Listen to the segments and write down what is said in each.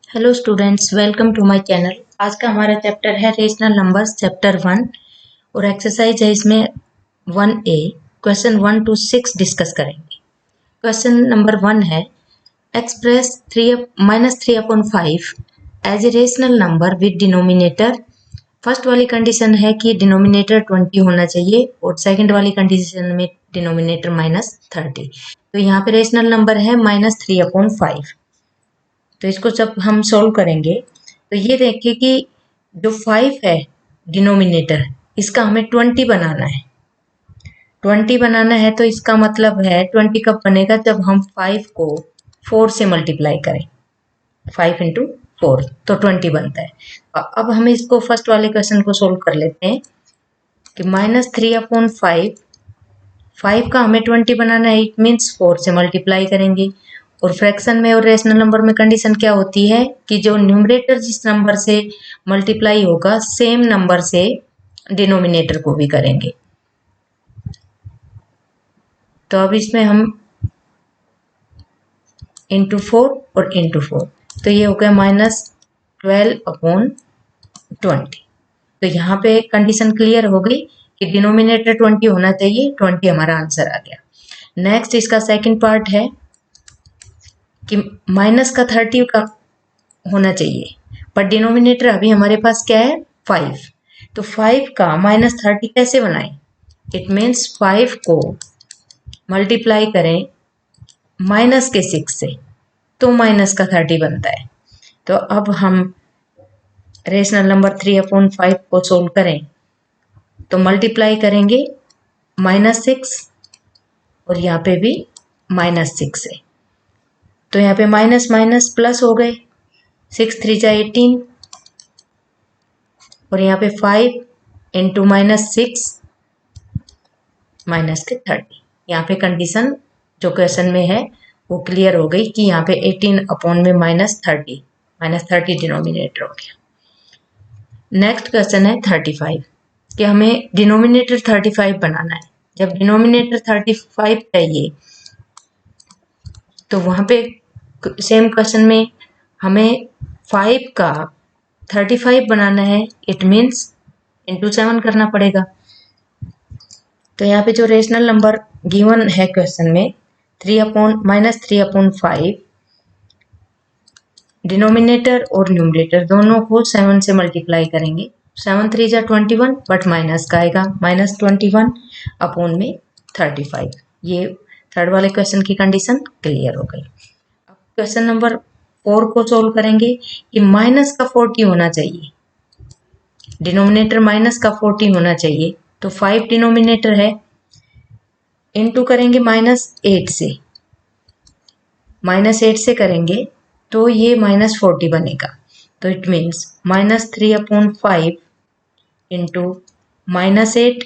Hello students, welcome to my channel. आज का हमारा चैप्टर है रेशनल नंबर्स चैप्टर 1 और एक्सरसाइज है इसमें 1A क्वेश्चन 1 to 6 डिस्कस करेंगे। क्वेश्चन नंबर 1 है express -3/5 as a rational number with denominator. First वाली कंडीशन है कि डिनोमिनेटर 20 होना चाहिए और सेकंड वाली कंडीशन में डिनोमिनेटर -30। तो यहाँ पे रेशनल नंबर है -3/5। तो इसको जब हम सॉल्व करेंगे तो ये देखिए कि जो 5 है डिनोमिनेटर, इसका हमें 20 बनाना है। 20 बनाना है तो इसका मतलब है 20 कब बनेगा, जब हम 5 को 4 से मल्टीप्लाई करें। 5 इंटू 4 तो 20 बनता है। अब हम इसको फर्स्ट वाले क्वेश्चन को सोल्व कर लेते हैं कि -3/5, 5 का हमें 20 बनाना है, इट मीन्स 4 से मल्टीप्लाई करेंगे। और फ्रैक्शन में और रेशनल नंबर में कंडीशन क्या होती है कि जो न्यूमरेटर जिस नंबर से मल्टीप्लाई होगा सेम नंबर से डिनोमिनेटर को भी करेंगे। तो अब इसमें हम इंटू 4 और इंटू 4, तो ये हो गया -12/20। तो यहाँ पे कंडीशन क्लियर हो गई कि डिनोमिनेटर 20 होना चाहिए। 20 हमारा आंसर आ गया। नेक्स्ट इसका सेकंड पार्ट है कि माइनस का 30 का होना चाहिए, पर डिनोमिनेटर अभी हमारे पास क्या है 5। तो 5 का -30 कैसे बनाएं? इट मीन्स 5 को मल्टीप्लाई करें माइनस के 6 से, तो माइनस का 30 बनता है। तो अब हम रेशनल नंबर 3/5 को सोल्व करें तो मल्टीप्लाई करेंगे -6 और यहाँ पे भी -6 से, तो यहाँ पे माइनस माइनस प्लस हो गए। 6 3 जा 18 और यहाँ पे 5 इंटू -6 माइनस के 30। यहाँ पे कंडीशन जो क्वेश्चन में है वो क्लियर हो गई कि यहाँ पे 18 में -30 डिनोमिनेटर हो गया। नेक्स्ट क्वेश्चन है 35 कि हमें डिनोमिनेटर 35 बनाना है। जब डिनोमिनेटर 35 चाहिए तो वहाँ पे सेम क्वेश्चन में हमें 5 का 35 बनाना है, इट मीन्स इंटू 7 करना पड़ेगा। तो यहाँ पे जो रेशनल नंबर गिवन है क्वेश्चन में -3/5, डिनोमिनेटर और न्यूमरेटर दोनों को 7 से मल्टीप्लाई करेंगे। 7 3 जा 21, बट माइनस का आएगा -21/35। ये थर्ड वाले क्वेश्चन की कंडीशन क्लियर हो गई। अब क्वेश्चन नंबर 4 को सोल्व करेंगे कि माइनस का 40 होना चाहिए, डिनोमिनेटर माइनस का 40 होना चाहिए। तो 5 डिनोमिनेटर है, इनटू करेंगे -8 से, -8 से करेंगे तो ये -40 बनेगा। तो इट मीन्स -3/5 इंटू -8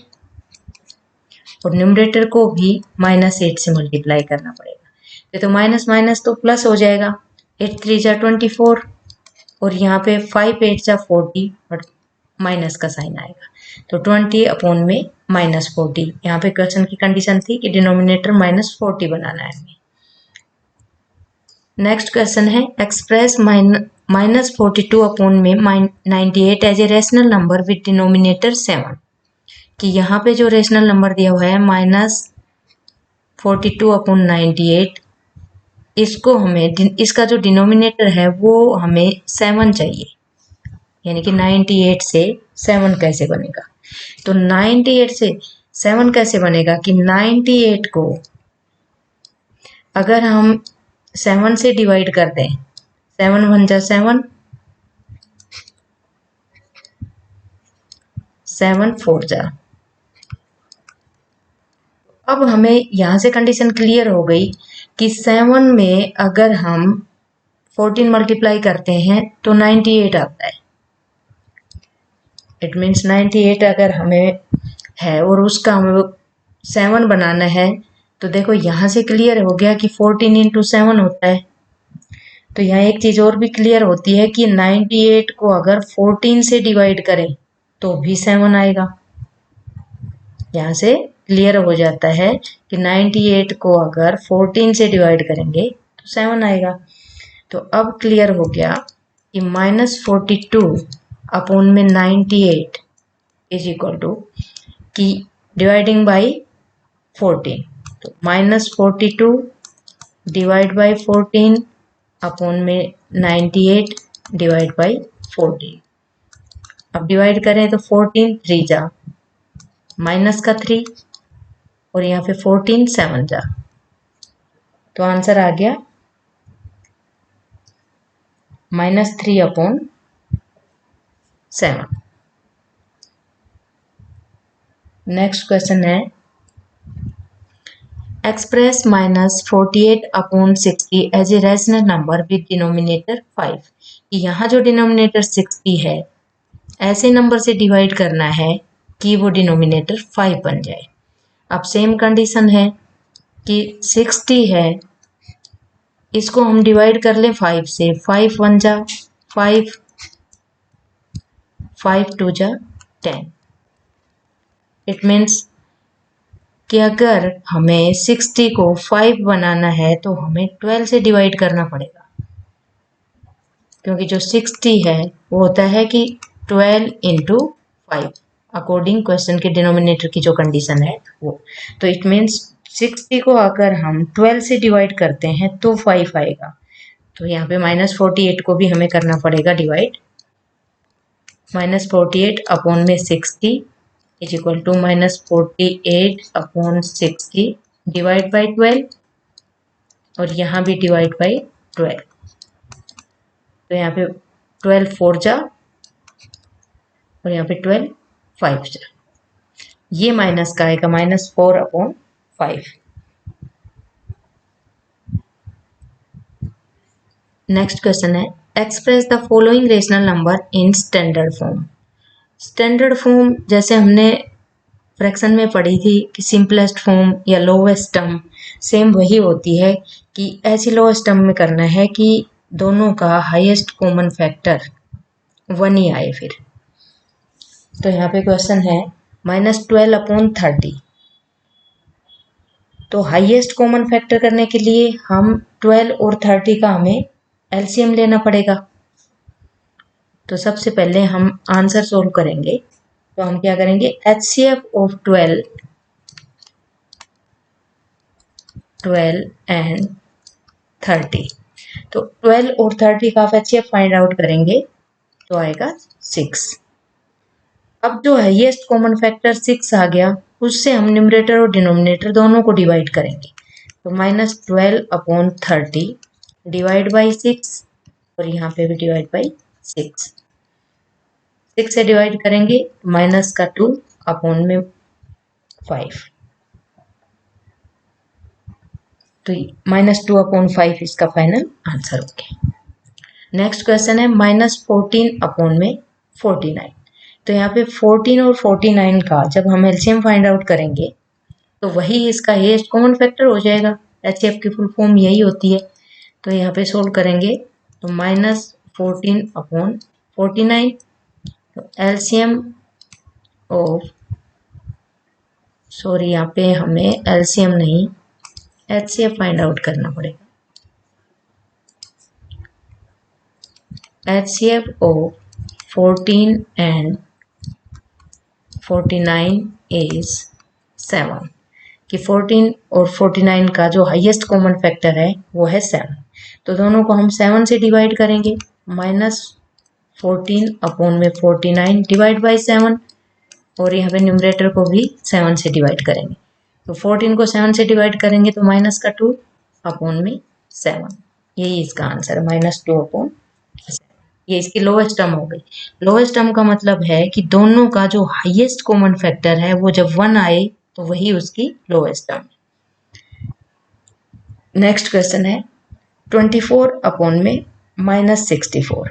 और न्यूमरेटर को भी -8 से मल्टीप्लाई करना पड़ेगा। तो माइनस माइनस तो प्लस हो जाएगा। 8 3 जा 24 और यहाँ पे 5 8 जा 40, बट माइनस का साइन आएगा। तो 20 में -40। यहाँ पे क्वेश्चन की कंडीशन थी कि डिनोमिनेटर -40 बनाना है हमें। नेक्स्ट क्वेश्चन है एक्सप्रेस -42 में 98 as a rational number with denominator 7। कि यहाँ पे जो रेशनल नंबर दिया हुआ है -42/98, इसको हमें इसका जो डिनोमिनेटर है वो हमें 7 चाहिए, यानी कि 98 से 7 कैसे बनेगा। तो 98 से 7 कैसे बनेगा कि 98 को अगर हम 7 से डिवाइड कर दें, 7 1 जा 7, 7 4 जा। अब हमें यहाँ से कंडीशन क्लियर हो गई कि 7 में अगर हम 14 मल्टीप्लाई करते हैं तो 98 आता है। इट मीन्स 98 अगर हमें है और उसका हमें 7 बनाना है, तो देखो यहाँ से क्लियर हो गया कि 14 इंटू 7 होता है। तो यहाँ एक चीज़ और भी क्लियर होती है कि 98 को अगर 14 से डिवाइड करें तो भी 7 आएगा। यहाँ से क्लियर हो जाता है कि 98 को अगर 14 से डिवाइड करेंगे तो 7 आएगा। तो अब क्लियर हो गया कि -42 अपॉन में 98 इज इक्वल टू कि डिवाइडिंग बाई 14, तो -42 डिवाइड बाई 14 अपॉन में 98 डिवाइड बाई 14। अब डिवाइड करें तो 14 3 जा माइनस का 3 और यहाँ पे 14 7 जा, तो आंसर आ गया -3 अपॉन 7। नेक्स्ट क्वेश्चन है express -48 upon 60 as a rational number with denominator 5। कि यहाँ जो डिनोमिनेटर 60 है ऐसे नंबर से डिवाइड करना है कि वो डिनोमिनेटर 5 बन जाए। अब सेम कंडीशन है कि 60 है, इसको हम डिवाइड कर लें 5 से, 5 1 जा 5, 5 2 जा 10। इट मीन्स कि अगर हमें 60 को 5 बनाना है तो हमें 12 से डिवाइड करना पड़ेगा, क्योंकि जो 60 है वो होता है कि 12 इंटू 5 अकॉर्डिंग क्वेश्चन के डिनोमिनेटर की जो कंडीशन है वो। तो इट मीन्स 60 को अगर हम 12 से डिवाइड करते हैं तो 5 आएगा। तो यहाँ पे -48 को भी हमें करना पड़ेगा डिवाइड। -48 अपॉन में 60 is equal to -48 upon 60 divide by 12 और यहाँ भी डिवाइड बाई 12। तो यहाँ पे 12 4 जा और यहाँ पे 12 5 जा, ये माइनस का आएगा -4 अपॉन 5। नेक्स्ट क्वेश्चन है express the following rational number in standard form. Standard form जैसे हमने फ्रैक्शन में पढ़ी थी कि सिंपलेस्ट फॉर्म या लोवेस्ट टर्म, सेम वही होती है कि ऐसी लोवेस्ट टर्म में करना है कि दोनों का हाईएस्ट कॉमन फैक्टर 1 ही आए फिर। तो यहाँ पे क्वेश्चन है -12 अपॉन 30। तो हाईएस्ट कॉमन फैक्टर करने के लिए हम 12 और 30 का हमें एलसीएम लेना पड़ेगा। तो सबसे पहले हम आंसर सोल्व करेंगे, तो हम क्या करेंगे HCF ऑफ 12 एंड 30। तो 12 और 30 का HCF फाइंड आउट करेंगे तो आएगा 6। अब जो हाईएस्ट कॉमन फैक्टर 6 आ गया उससे हम न्यूमरेटर और डिनोमिनेटर दोनों को डिवाइड करेंगे। तो -12 अपॉन 30 डिवाइड बाई 6 और यहाँ पे भी डिवाइड बाई 6। 6 से डिवाइड करेंगे माइनस का 2 अपॉन में 5, तो -2 अपॉन 5 इसका फाइनल आंसर हो गया। नेक्स्ट क्वेश्चन है -14 अपॉन में 49। तो यहाँ पे 14 और 49 का जब हम एलसीएम फाइंड आउट करेंगे तो वही इसका हाईएस्ट कॉमन फैक्टर हो जाएगा। एचसीएफ की फुल फॉर्म यही होती है। तो यहाँ पे सोल्व करेंगे तो -14 अपॉन 49, तो एलसीएम ऑफ, सॉरी यहाँ पे हमें एलसीएम नहीं एचसीएफ फाइंड आउट करना पड़ेगा। HCF of 14 and 49 is 7। कि 14 और 49 का जो हाईएस्ट कॉमन फैक्टर है वो है 7। तो दोनों को हम 7 से डिवाइड करेंगे, -14 अपॉन में 49 डिवाइड बाई 7 और यहाँ पे न्यूमरेटर को भी 7 से डिवाइड करेंगे। तो 14 को 7 से डिवाइड करेंगे तो माइनस का 2 अपॉन में 7, यही इसका आंसर है -2 अपॉन 7। ये इसकी लोएस्ट टर्म हो गई। लोएस्ट टर्म का मतलब है कि दोनों का जो हाईएस्ट कॉमन फैक्टर है वो जब 1 आए तो वही उसकी लोएस्ट टर्म है। नेक्स्ट क्वेश्चन है 24 अपॉन में -64।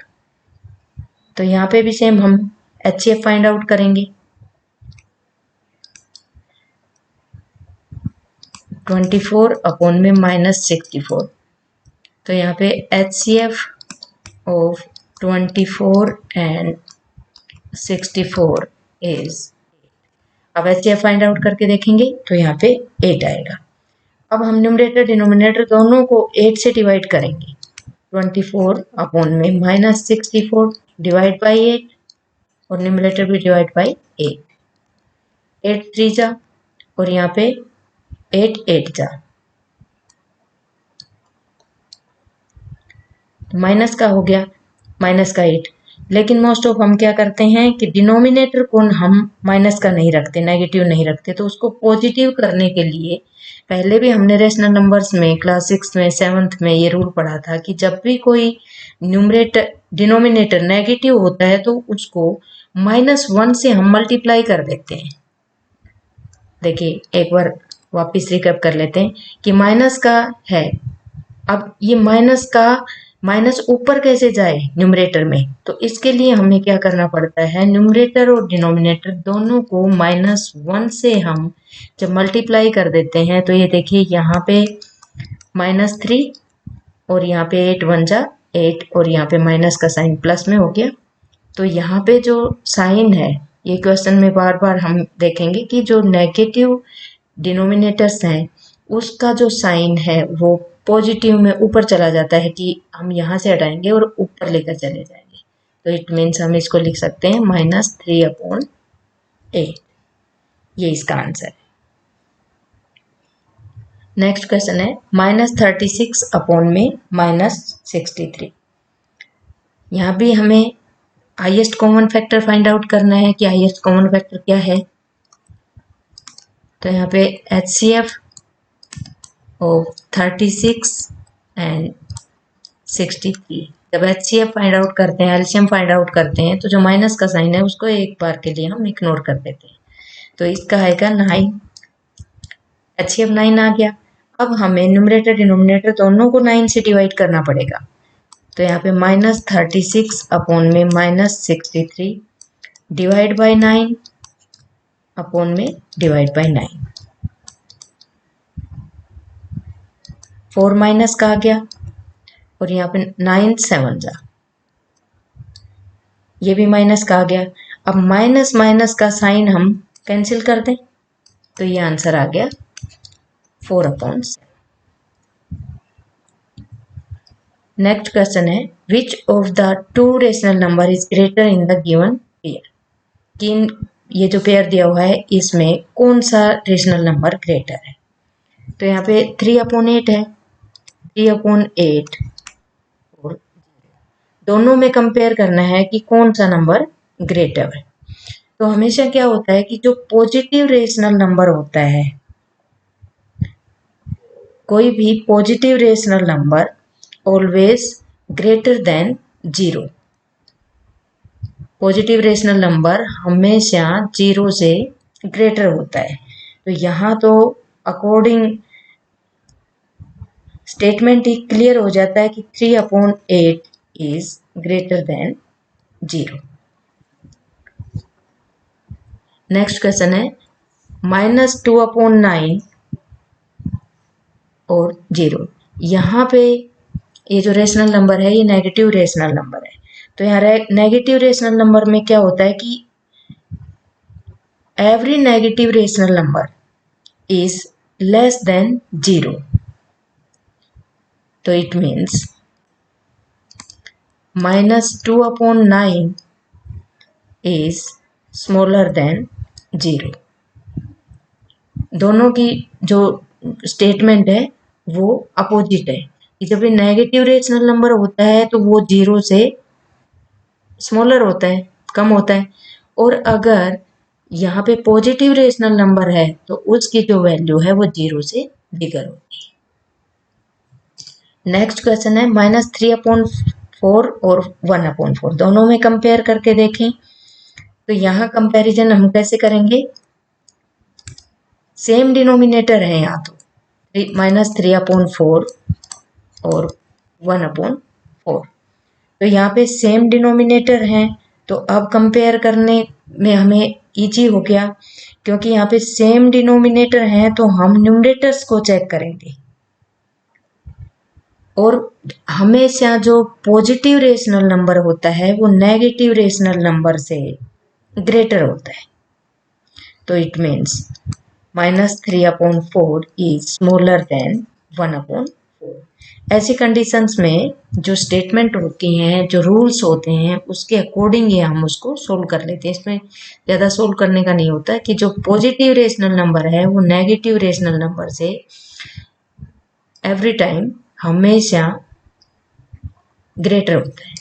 तो यहाँ पे भी सेम हम HCF फाइंड आउट करेंगे। 24 अपॉन में -64, तो यहाँ पे HCF ऑफ 24 एंड 64 इज, अब HCF फाइंड आउट करके देखेंगे तो यहाँ पे 8 आएगा। अब हम न्यूमरेटर डिनोमिनेटर दोनों को 8 से डिवाइड करेंगे। 24 अपॉन में माइनस 64 डिवाइड बाई 8 और न्यूमरेटर भी डिवाइड बाई 8। 8 3 जा और यहाँ पे 8 8 जा, तो माइनस का हो गया, माइनस का 8। लेकिन मोस्ट ऑफ हम क्या करते हैं कि डिनोमिनेटर को हम माइनस का नहीं रखते, नेगेटिव नहीं रखते, तो उसको पॉजिटिव करने के लिए पहले भी हमने रेशनल नंबर्स में क्लास 6 में 7th में ये रूल पढ़ा था कि जब भी कोई न्यूमरेटर डिनोमिनेटर नेगेटिव होता है तो उसको -1 से हम मल्टीप्लाई कर देते हैं। देखिए एक बार वापस रिकैप कर लेते हैं कि माइनस का है, अब ये माइनस का माइनस ऊपर कैसे जाए न्यूमरेटर में, तो इसके लिए हमें क्या करना पड़ता है, न्यूमरेटर और डिनोमिनेटर दोनों को -1 से हम जब मल्टीप्लाई कर देते हैं तो ये देखिए यहाँ पे -3 और यहाँ पे 8 1 जा 8 और यहाँ पे माइनस का साइन प्लस में हो गया। तो यहाँ पे जो साइन है, ये क्वेश्चन में बार बार हम देखेंगे कि जो नेगेटिव डिनोमिनेटर्स हैं उसका जो साइन है वो पॉजिटिव में ऊपर चला जाता है, कि हम यहाँ से हटाएंगे और ऊपर लेकर चले जाएंगे। तो इट मीन्स हम इसको लिख सकते हैं -3 अपॉन 8, ये इसका आंसर है। नेक्स्ट क्वेश्चन है -36 अपॉन में -63। यहाँ भी हमें highest common factor find out करना है कि हाईएस्ट कॉमन फैक्टर क्या है। तो यहाँ पे HCF ऑफ 36 एंड 63, जब HCF फाइंड आउट करते हैं, एलसीएम फाइंड आउट करते हैं, तो जो माइनस का साइन है उसको एक बार के लिए हम इग्नोर कर देते हैं। तो इसका आएगा 9, HCF 9 आ गया। अब हमें न्यूमरेटर डिनोमिनेटर दोनों को 9 से डिवाइड करना पड़ेगा। तो यहाँ पे -36 अपॉन में -63 डिवाइड बाई 9 अपॉन में डिवाइड बाई 9। 4 माइनस का आ गया और यहाँ पे 9 7 जा, ये भी माइनस का आ गया। अब माइनस माइनस का साइन हम कैंसिल कर दें तो ये आंसर आ गया 4/7। नेक्स्ट क्वेश्चन है which of the two rational number is greater in the given pair, कि ये जो पेयर दिया हुआ है इसमें कौन सा रेशनल नंबर ग्रेटर है। तो यहाँ पे 3/8 है, 3/8 और दोनों में कंपेयर करना है कि कौन सा नंबर ग्रेटर है। तो हमेशा क्या होता है कि जो पॉजिटिव रेशनल नंबर होता है, कोई भी positive rational number always greater than 0। Positive rational number हमेशा 0 से ग्रेटर होता है। तो यहाँ तो अकॉर्डिंग स्टेटमेंट ही क्लियर हो जाता है कि 3/8 is greater then 0। Next question है -2/9 और 0। यहाँ पे ये जो रेशनल नंबर है ये नेगेटिव रेशनल नंबर है। तो यहाँ नेगेटिव रेशनल नंबर में क्या होता है कि every negative rational number is less than 0। तो it means -2/9 is smaller than 0। दोनों की जो स्टेटमेंट है वो अपोजिट है कि जब भी नेगेटिव रेशनल नंबर होता है तो वो 0 से स्मॉलर होता है, कम होता है, और अगर यहाँ पे पॉजिटिव रेशनल नंबर है तो उसकी जो वैल्यू है वो 0 से बिगर होती है। नेक्स्ट क्वेश्चन है -3/4 और 1/4, दोनों में कंपेयर करके देखें। तो यहाँ कंपैरिजन हम कैसे करेंगे, सेम डिनोमिनेटर है यहाँ तो -3/4 और 1/4, तो यहाँ पे सेम डिनोमिनेटर हैं तो अब कंपेयर करने में हमें इजी हो गया, क्योंकि यहाँ पे सेम डिनोमिनेटर हैं तो हम न्यूमरेटर्स को चेक करेंगे और हमेशा जो पॉजिटिव रेशनल नंबर होता है वो नेगेटिव रेशनल नंबर से ग्रेटर होता है। तो it means -3/4 is smaller than 1/4। ऐसी कंडीशंस में जो स्टेटमेंट होती हैं, जो रूल्स होते हैं, उसके अकॉर्डिंग ही हम उसको सोल्व कर लेते हैं। इसमें ज़्यादा सोल्व करने का नहीं होता कि जो पॉजिटिव रेशनल नंबर है वो नेगेटिव रेशनल नंबर से एवरी टाइम हमेशा ग्रेटर होता है।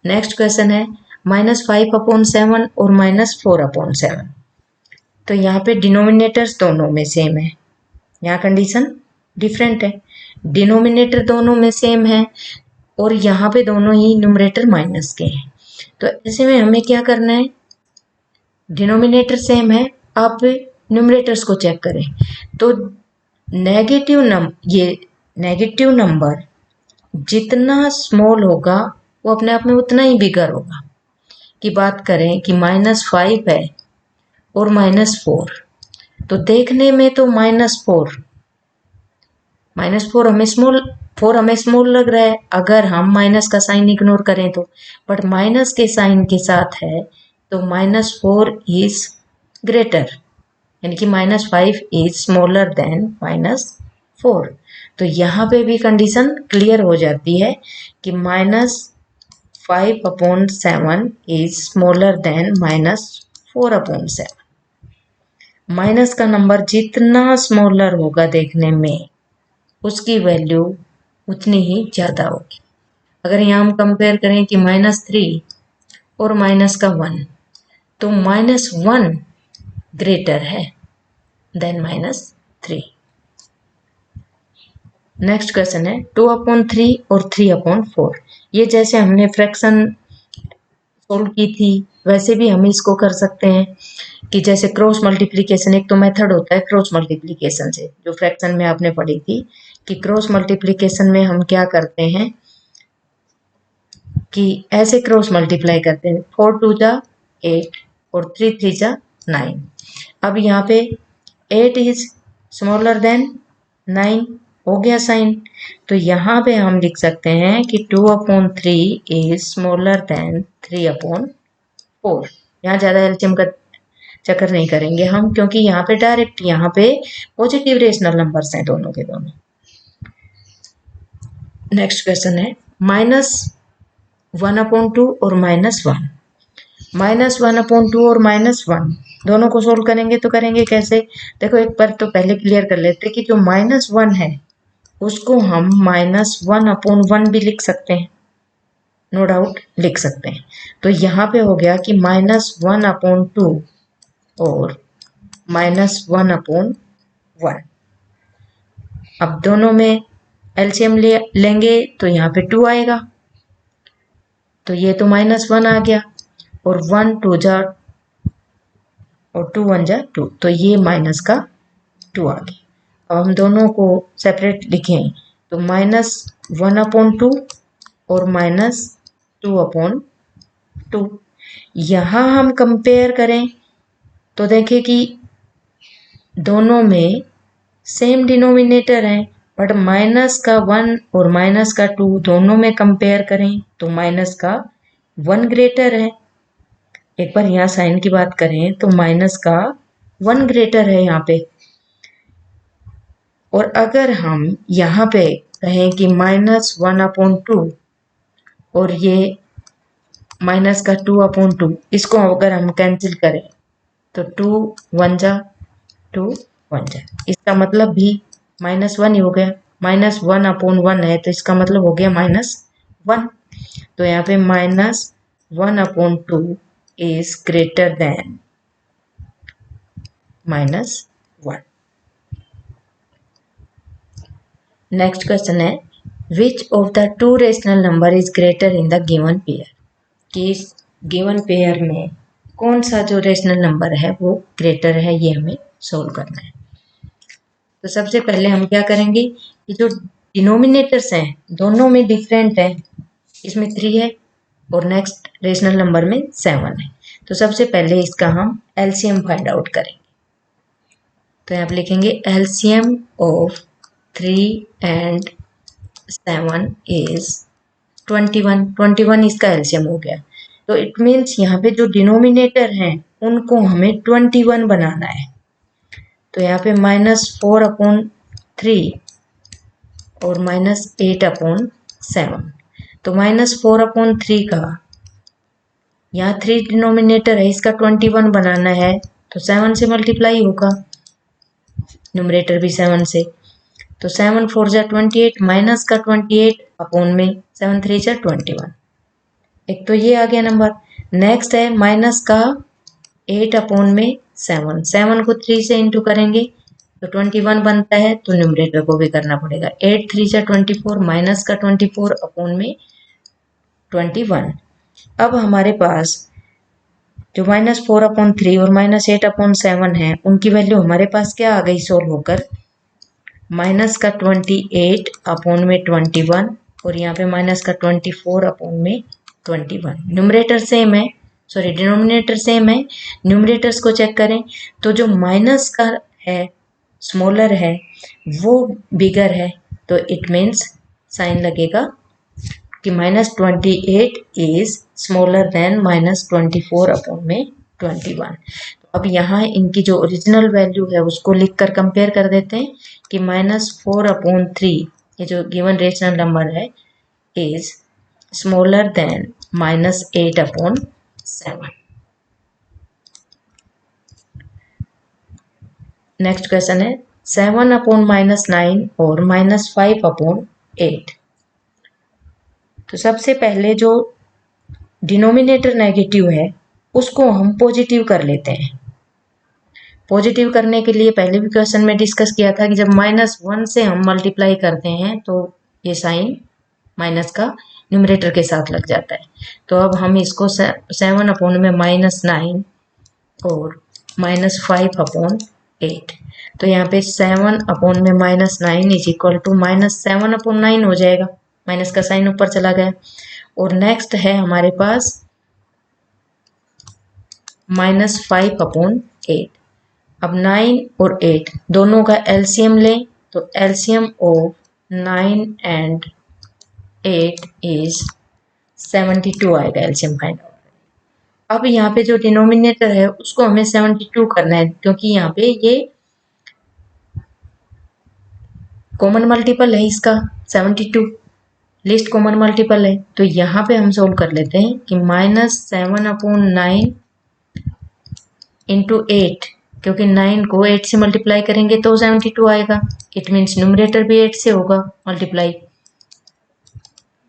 नेक्स्ट क्वेश्चन है -5/7 और -4/7। तो यहाँ पे डिनोमिनेटर्स दोनों में सेम है, यहाँ कंडीशन डिफरेंट है। डिनोमिनेटर दोनों में सेम है और यहाँ पे दोनों ही न्यूमरेटर माइनस के हैं। तो ऐसे में हमें क्या करना है, डिनोमिनेटर सेम है, आप न्यूमरेटर्स को चेक करें। तो ये नेगेटिव नंबर जितना स्मॉल होगा वो अपने आप में उतना ही बिगर होगा। की बात करें कि -5 है और -4, तो देखने में तो -4 हमें स्मॉल लग रहा है अगर हम माइनस का साइन इग्नोर करें तो, बट माइनस के साइन के साथ है तो -4 इज ग्रेटर, यानी कि -5 इज स्मॉलर देन -4। तो यहाँ पे भी कंडीशन क्लियर हो जाती है कि -5/7 इज स्मॉलर देन -4/7। माइनस का नंबर जितना स्मॉलर होगा देखने में उसकी वैल्यू उतनी ही ज़्यादा होगी। अगर यहाँ हम कंपेयर करें कि -3 और -1, तो -1 ग्रेटर है देन -3। नेक्स्ट क्वेश्चन है 2/3 और 3/4। ये जैसे हमने फ्रैक्शन सोल्व की थी वैसे भी हम इसको कर सकते हैं कि जैसे क्रॉस मल्टीप्लिकेशन, एक तो मेथड होता है क्रॉस मल्टीप्लिकेशन से, जो फ्रैक्शन में आपने पढ़ी थी कि क्रॉस मल्टीप्लिकेशन में हम क्या करते हैं कि ऐसे क्रॉस मल्टीप्लाई करते हैं, 4 2 8 और 3 3 9। अब यहाँ पे 8 इज स्मॉलर देन 9 हो गया साइन, तो यहाँ पे हम लिख सकते हैं कि 2/3 इज स्मॉलर देन 3/4। यहाँ ज़्यादा एलसीएम का चक्कर नहीं करेंगे हम, क्योंकि यहाँ पे डायरेक्ट यहाँ पे पॉजिटिव रेशनल नंबर्स हैं दोनों के दोनों। नेक्स्ट क्वेश्चन है -1/2 और -1। -1/2 और -1 दोनों को सोल्व करेंगे तो करेंगे कैसे, देखो एक बार तो पहले क्लियर कर लेते हैं कि जो -1 है उसको हम -1/1 भी लिख सकते हैं, नो डाउट लिख सकते हैं। तो यहाँ पे हो गया कि -1/2 और -1/1। अब दोनों में एलसीएम लेंगे तो यहाँ पे 2 आएगा, तो ये तो -1 आ गया और 1 2 और 2 1 2, तो ये माइनस का 2 आ गया। अब हम दोनों को सेपरेट लिखें तो -1/2 और -2/2। यहाँ हम कंपेयर करें तो देखें कि दोनों में सेम डिनोमिनेटर है, बट माइनस का 1 और माइनस का 2 दोनों में कंपेयर करें तो माइनस का 1 ग्रेटर है। एक बार यहाँ साइन की बात करें तो माइनस का 1 ग्रेटर है यहाँ पे। और अगर हम यहाँ पे कहें कि -1/2 और ये माइनस का 2/2, इसको अगर हम कैंसिल करें तो 2 1 2 1, इसका मतलब भी -1 ही हो गया। -1/1 है तो इसका मतलब हो गया -1। तो यहाँ पे -1/2 is greater than -1। Next question है which of the 2 rational number is greater in the given pair. कि इस गिवन पेयर में कौन सा जो रेशनल नंबर है वो ग्रेटर है, ये हमें सोल्व करना है। तो सबसे पहले हम क्या करेंगे कि जो डिनोमिनेटर्स हैं दोनों में डिफरेंट है, इसमें 3 है और नेक्स्ट रेशनल नंबर में 7 है। तो सबसे पहले इसका हम एलसीएम फाइंड आउट करेंगे। तो यहाँ पे लिखेंगे एलसीएम ऑफ 3 and 7 इज 21 इसका एलसीएम हो गया। तो इट मीन्स यहाँ पे जो डिनोमिनेटर हैं उनको हमें 21 बनाना है। तो यहाँ पे -4/3 और -8/7। तो -4/3 का, यहाँ 3 डिनोमिनेटर है, इसका 21 बनाना है तो 7 से मल्टीप्लाई होगा, न्यूमरेटर भी 7 से। तो 7 4 जा 28, माइनस का 28/7 3 जा 21। एक तो ये आ गया नंबर। नेक्स्ट है माइनस का 8/7। 7 को 3 से इंटू करेंगे तो 21 बनता है, तो न्यूमरेटर को भी करना पड़ेगा। 8 3 जा 24, माइनस का 24/21। अब हमारे पास जो -4/3 और -8/7 है, उनकी वैल्यू हमारे पास क्या आ गई सोल्व होकर, माइनस का 28/21 और यहाँ पे माइनस का 24/21। न्यूमरेटर सेम है, सॉरी डिनोमिनेटर सेम है। न्यूमरेटर्स को चेक करें तो जो माइनस का है स्मॉलर है वो बिगर है, तो इट मीन्स साइन लगेगा कि -28 इज स्मॉलर देन -24/21। अब यहाँ इनकी जो ओरिजिनल वैल्यू है उसको लिखकर कंपेयर कर देते हैं कि -4/3 ये जो गिवन रेशनल नंबर है is smaller than -8/7। Next question है 7/-9 और -5/8। तो सबसे पहले जो डिनोमिनेटर नेगेटिव है उसको हम पॉजिटिव कर लेते हैं। पॉजिटिव करने के लिए पहले भी क्वेश्चन में डिस्कस किया था कि जब -1 से हम मल्टीप्लाई करते हैं तो ये साइन माइनस का न्यूमरेटर के साथ लग जाता है। तो अब हम इसको 7/-9 और -5/8, तो यहाँ पे 7/-9 इज इक्वल टू -7/9 हो जाएगा, माइनस का साइन ऊपर चला गया। और नेक्स्ट है हमारे पास -5/8। अब 9 और 8 दोनों का एलसीएम लें तो एलसीएम ऑफ 9 एंड 8 इज 72 आएगा, एलसीएम फाइंड आउट। अब यहाँ पे जो डिनोमिनेटर है उसको हमें 72 करना है, क्योंकि यहाँ पे ये कॉमन मल्टीपल है इसका 72, लिस्ट कॉमन मल्टीपल है। तो यहाँ पे हम सोल्व कर लेते हैं कि -7/9 इंटू 8, क्योंकि 9 को 8 से मल्टीप्लाई करेंगे तो 72 आएगा, इट मीन्स न्यूमरेटर भी 8 से होगा मल्टीप्लाई।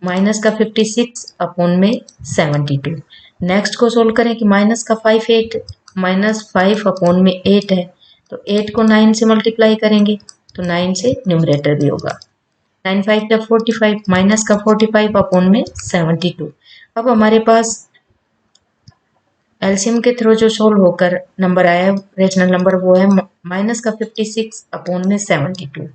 माइनस का 56/72। नेक्स्ट को सोल्व करें कि माइनस का 5/8 है, तो 8 को 9 से मल्टीप्लाई करेंगे तो 9 से न्यूमरेटर भी होगा। 9 5 का 45, माइनस का 45/72। अब हमारे पास एलसीएम के थ्रू जो सोल्व होकर नंबर आया रेशनल नंबर वो है माइनस का 56/72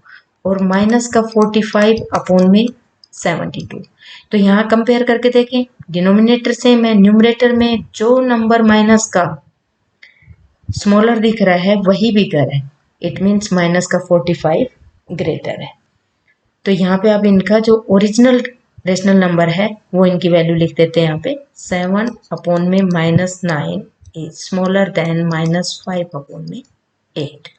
और माइनस का 45/72। तो यहाँ कंपेयर करके देखें, डिनोमिनेटर सेम है, न्यूमरेटर में जो नंबर माइनस का स्मॉलर दिख रहा है वही बिगर है, इट मीन्स माइनस का 45 ग्रेटर है। तो यहाँ पे अब इनका जो ओरिजिनल रेशनल नंबर है वो इनकी वैल्यू लिख देते हैं यहाँ पे 7/-9 is smaller than -5/8।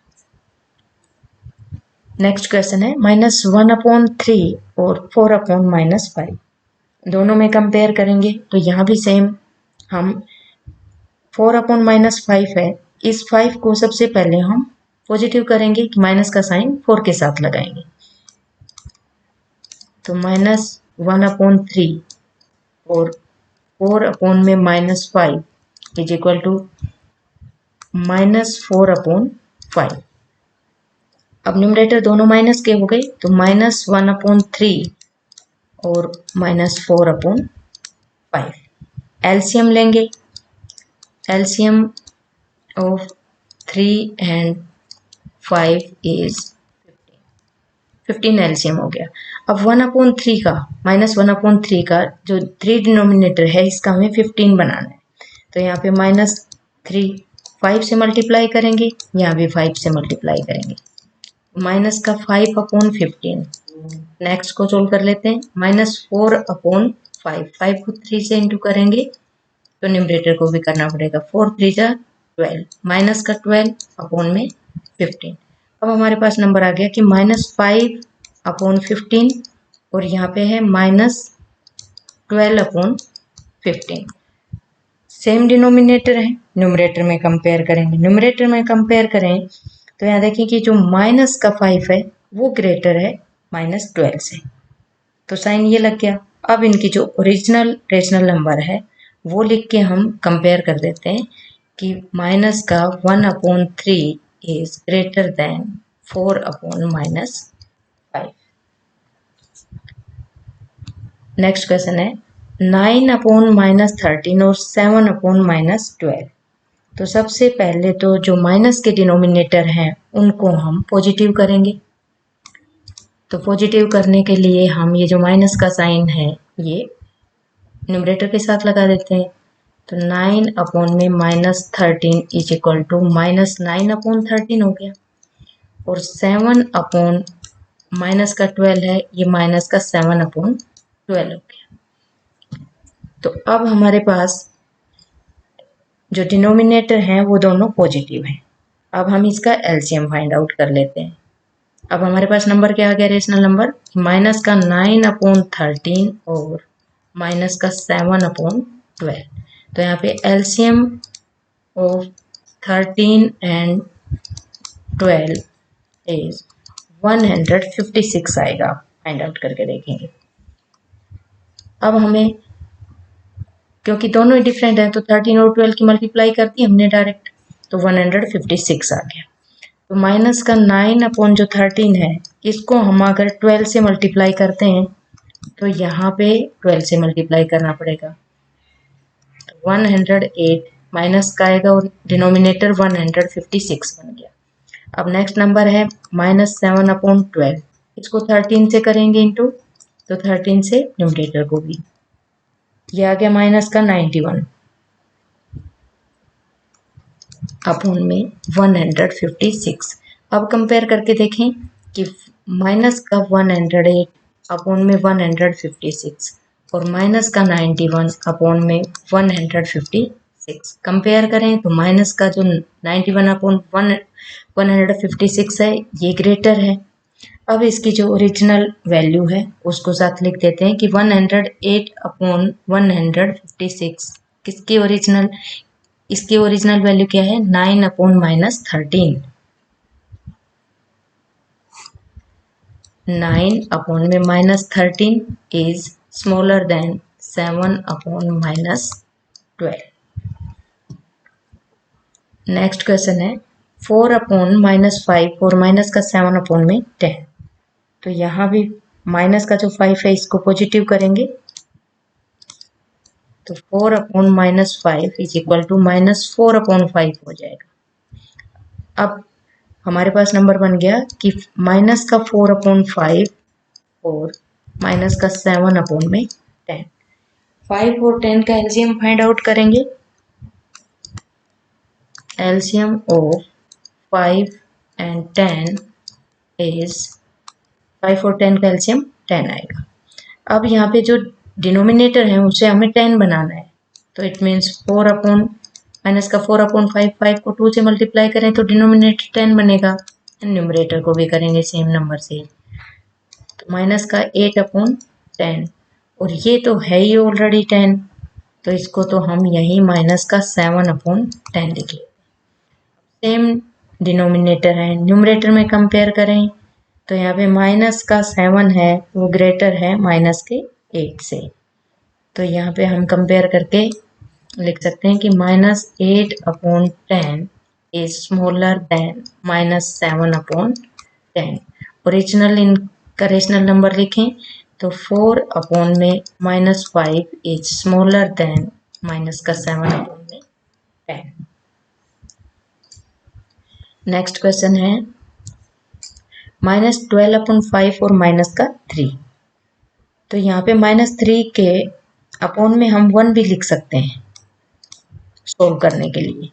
Next question है -1/3 और 4/-5। दोनों में कंपेयर करेंगे तो यहाँ भी सेम, हम 4/-5 है, इस 5 को सबसे पहले हम पॉजिटिव करेंगे कि माइनस का साइन 4 के साथ लगाएंगे, तो -1/3 और 4/-5 इज इक्वल टू -4/5। अब न्यूमरेटर दोनों माइनस के हो गए, तो -1/3 और -4/5। एलसीएम लेंगे, LCM of 3 and 5 is 15 LCM हो गया। अब 1/3 का -1/3 का जो 3 डिनोमिनेटर है इसका हमें 15 बनाना है, तो यहाँ पे -3 5 से मल्टीप्लाई करेंगे, यहाँ भी 5 से मल्टीप्लाई करेंगे, माइनस का 5/15। नेक्स्ट को सोल्व कर लेते हैं, -4/5, 5 को 3 से इंटू करेंगे तो न्यूमरेटर को भी करना पड़ेगा, 4 3 जा 12, माइनस का 12/15। अब हमारे पास नंबर आ गया कि -5 अपॉन 15 और यहाँ पे है -12 अपॉन 15। सेम डिनोमिनेटर है, न्यूमरेटर में कंपेयर करेंगे। न्यूमरेटर में कंपेयर करें तो यहाँ देखिए कि जो माइनस का 5 है वो ग्रेटर है -12 से, तो साइन ये लग गया। अब इनकी जो ओरिजिनल रेशनल नंबर है वो लिख के हम कंपेयर कर देते हैं कि माइनस का 1/3 is greater then 4/-5। Next question है 9/-13 और 7/-12। तो सबसे पहले तो जो माइनस के डिनोमिनेटर हैं उनको हम पॉजिटिव करेंगे। तो पॉजिटिव करने के लिए हम ये जो माइनस का साइन है ये न्यूमरेटर के साथ लगा देते हैं। तो 9/-13 इज इक्वल टू -9/13 हो गया, और 7/ माइनस का 12 है, ये माइनस का 7/12 हो गया। तो अब हमारे पास जो डिनोमिनेटर हैं वो दोनों पॉजिटिव हैं। अब हम इसका एलसीएम फाइंड आउट कर लेते हैं। अब हमारे पास नंबर क्या आ गया, रेशनल नंबर माइनस का 9/13 और माइनस का 7/12। तो यहाँ पे एलसीएम ऑफ 13 एंड 12 इज 156 आएगा। फाइंड आउट करके देखेंगे। अब हमें क्योंकि दोनों ही डिफरेंट है तो 13 और 12 की मल्टीप्लाई कर दी हमने डायरेक्ट, तो 156 आ गया। तो माइनस का 9 अपॉन जो 13 है इसको हम अगर 12 से मल्टीप्लाई करते हैं तो यहाँ पे 12 से मल्टीप्लाई करना पड़ेगा। तो 108 माइनस का आएगा और डिनोमिनेटर 156 बन गया। अब नेक्स्ट नंबर है -7/12, इसको 13 से करेंगे इंटू, तो 13 से न्यूमरेटर को भी, ये आ गया माइनस का 91 अपॉन में 156। अब कंपेयर करके देखें कि माइनस का 108 अपॉन में 156 और माइनस का 91 अपॉन में 156 कंपेयर करें तो माइनस का जो 91 अपॉन 156 है ये ग्रेटर है। अब इसकी जो ओरिजिनल वैल्यू है उसको साथ लिख देते हैं कि 108 अपॉन 156 किसकी ओरिजिनल, इसकी ओरिजिनल वैल्यू क्या है, 9/-13। 9 में -13 is smaller than 7/-12। Next question है 4/-5 और माइनस का 7/10। तो यहाँ भी माइनस का जो 5 है इसको पॉजिटिव करेंगे, तो 4/-5 इज इक्वल टू -4/5 हो जाएगा। अब हमारे पास नंबर बन गया कि माइनस का 4/5 और माइनस का 7/10। 5 और 10 का एलसीएम फाइंड आउट करेंगे। एलसीएम ऑफ 5 एंड 10 इज 5 और 10 का एलसीएम 10 आएगा। अब यहाँ पे जो डिनोमिनेटर है उसे हमें 10 बनाना है, तो इट मीन्स 4/-5 5 को 2 से मल्टीप्लाई करें तो डिनोमिनेटर 10 बनेगा, न्यूमरेटर को भी करेंगे सेम नंबर से, तो माइनस का 8/10 और ये तो है ही ऑलरेडी 10, तो इसको तो हम यही माइनस का 7/10 लिख लेते। सेम डिनोमिनेटर है, न्यूमरेटर में कंपेयर करें तो यहाँ पे माइनस का 7 है वो ग्रेटर है माइनस के 8 से, तो यहाँ पे हम कंपेयर करके लिख सकते हैं कि -8/10 इज स्मॉलर देन -7/10। ओरिजिनल इनका रेशनल नंबर लिखें तो 4/-5 इज स्मॉलर देन माइनस का 7/10। नेक्स्ट क्वेश्चन है -12/5 और माइनस का 3। तो यहाँ पे -3 के अपॉन में हम 1 भी लिख सकते हैं सोल्व करने के लिए,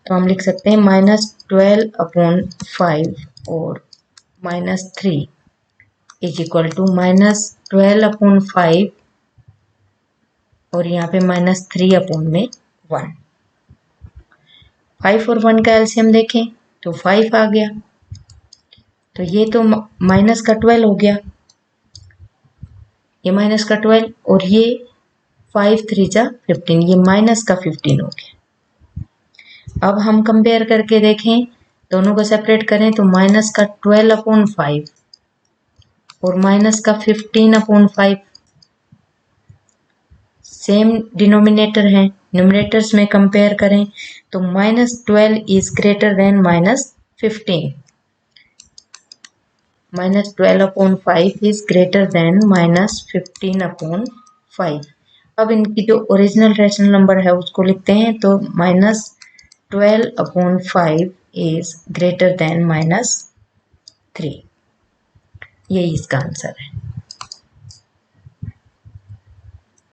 तो हम लिख सकते हैं -12/5 और -3 इज इक्वल टू -12/5 और यहाँ पे -3/1। 5 और 1 का एलसीएम देखें तो 5 आ गया, तो ये तो माइनस का 12 हो गया, ये माइनस का 12, और ये 5 3 जा 15, ये माइनस का 15 हो गया। अब हम कंपेयर करके देखें, दोनों को सेपरेट करें तो माइनस का 12/5 और माइनस का 15/5 सेम डिनोमिनेटर है। न्यूमरेटर्स में कंपेयर करें तो -12 is greater then -15, -12/5 is greater then -15/5। अब इनकी जो ओरिजिनल रेशनल नंबर है उसको लिखते हैं, तो -12/5 इज ग्रेटर देन -3। यही इसका आंसर है।